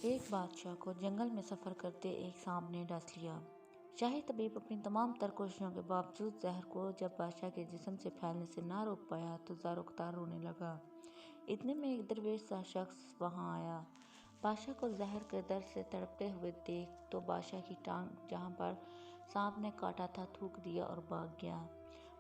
ایک بادشاہ کو جنگل میں سفر کرتے ایک سانپ نے ڈس لیا۔ شاہی طبیب اپنی تمام تر کوششوں کے باوجود زہر کو جب بادشاہ کے جسم سے پھیلنے سے نہ روک پایا تو زار اختار رونے لگا۔ اتنے میں ایک درویش سا شخص وہاں آیا۔ بادشاہ کو زہر کے درد سے تڑپتے ہوئے دیکھ تو بادشاہ کی ٹانگ جہاں پر سانپ نے کاٹا تھا تھوک دیا اور بھاگ گیا۔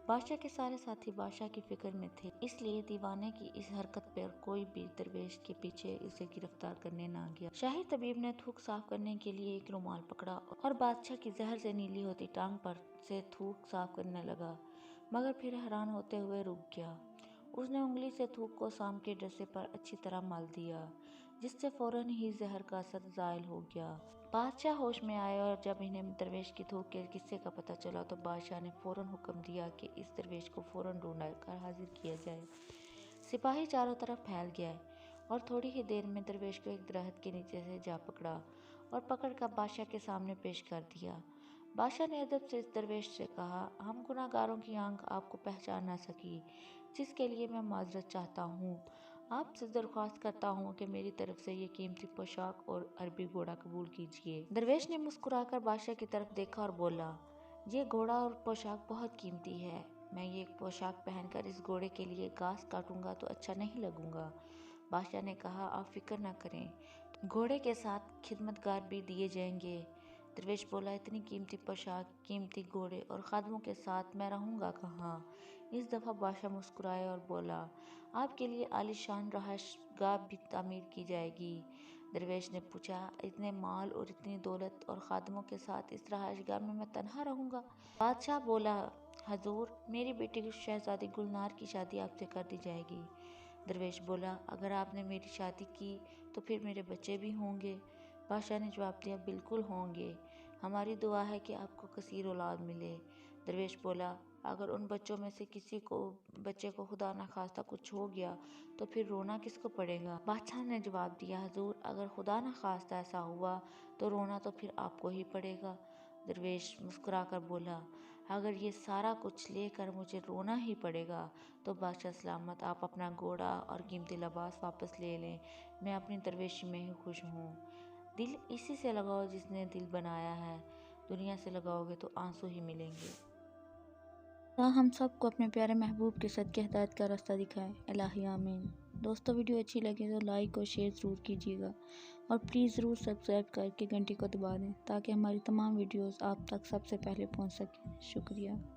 بادشاہ کے سارے ساتھی بادشاہ کی فکر میں تھے، اس لیے دیوانے کی اس حرکت پر کوئی بھی درویش کے پیچھے اسے گرفتار کرنے نہ گیا۔ شاہی طبیب نے تھوک صاف کرنے کے لیے ایک رومال پکڑا اور بادشاہ کی زہر سے نیلی ہوتی ٹانگ پر سے تھوک صاف کرنے لگا، مگر پھر حیران ہوتے ہوئے رک گیا۔ اس نے انگلی سے تھوک کو سانپ کے ڈسے پر اچھی طرح مل دیا، جس سے فوراً ہی زہر کا اثر زائل ہو گیا۔ بادشاہ ہوش میں آئے اور جب انہیں درویش کی تھوک کے قصے کا پتہ چلا تو بادشاہ نے فوراً حکم دیا کہ اس درویش کو فوراً ڈھونڈ کر حاضر کیا جائے۔ سپاہی چاروں طرف پھیل گئے اور تھوڑی ہی دیر میں درویش کو ایک درخت کے نیچے سے جا پکڑا اور پکڑ کر بادشاہ کے سامنے پیش کر دیا۔ بادشاہ نے ادب سے اس درویش سے کہا، ہم گناہ گاروں کی آنکھ آپ کو پہچان نہ سکی، جس کے لیے میں معذرت چاہتا ہوں۔ آپ سے درخواست کرتا ہوں کہ میری طرف سے یہ قیمتی پوشاک اور عربی گھوڑا قبول کیجیے۔ درویش نے مسکرا کر بادشاہ کی طرف دیکھا اور بولا، یہ گھوڑا اور پوشاک بہت قیمتی ہے، میں یہ پوشاک پہن کر اس گھوڑے کے لیے گھاس کاٹوں گا تو اچھا نہیں لگوں گا۔ بادشاہ نے کہا، آپ فکر نہ کریں، گھوڑے کے ساتھ خدمتگار بھی دیے جائیں گے۔ درویش بولا، اتنی قیمتی پوشاک، قیمتی گھوڑے اور خادموں کے ساتھ میں رہوں گا کہاں؟ اس دفعہ بادشاہ مسکرائے اور بولا، آپ کے لیے عالی شان رہائش گاہ بھی تعمیر کی جائے گی۔ درویش نے پوچھا، اتنے مال اور اتنی دولت اور خادموں کے ساتھ اس رہائش گاہ میں تنہا رہوں گا؟ بادشاہ بولا، حضور، میری بیٹی شہزادی گلنار کی شادی آپ سے کر دی جائے گی۔ درویش بولا، اگر آپ نے میری شادی کی تو پھر میرے بچے بھی ہوں گے؟ بادشاہ نے جواب دیا، بالکل ہوں گے، ہماری دعا ہے کہ آپ کو کثیر اولاد ملے۔ درویش بولا، اگر ان بچوں میں سے کسی بچے کو خدا نخواستہ کچھ ہو گیا تو پھر رونا کس کو پڑے گا؟ بادشاہ نے جواب دیا، حضور، اگر خدا نخواستہ ایسا ہوا تو رونا تو پھر آپ کو ہی پڑے گا۔ درویش مسکرا کر بولا، اگر یہ سارا کچھ لے کر مجھے رونا ہی پڑے گا تو بادشاہ سلامت، آپ اپنا گھوڑا اور قیمتی لباس واپس لے لیں، میں اپنی درویشی میں ہی خوش ہوں۔ دل اسی سے لگاؤ جس نے دل بنایا ہے، دنیا سے لگاؤ گے تو آنسو ہی ملیں گے۔ خدا ہم سب کو اپنے پیارے محبوب کے صدقے ہدایت کا راستہ دکھائے، الہی آمین۔ دوستو، ویڈیو اچھی لگے تو لائک اور شیئر ضرور کیجیے گا اور پلیز ضرور سبسکرائب کر کے گھنٹی کو دبا دیں تاکہ ہماری تمام ویڈیوز آپ تک سب سے پہلے پہنچ سکیں۔ شکریہ۔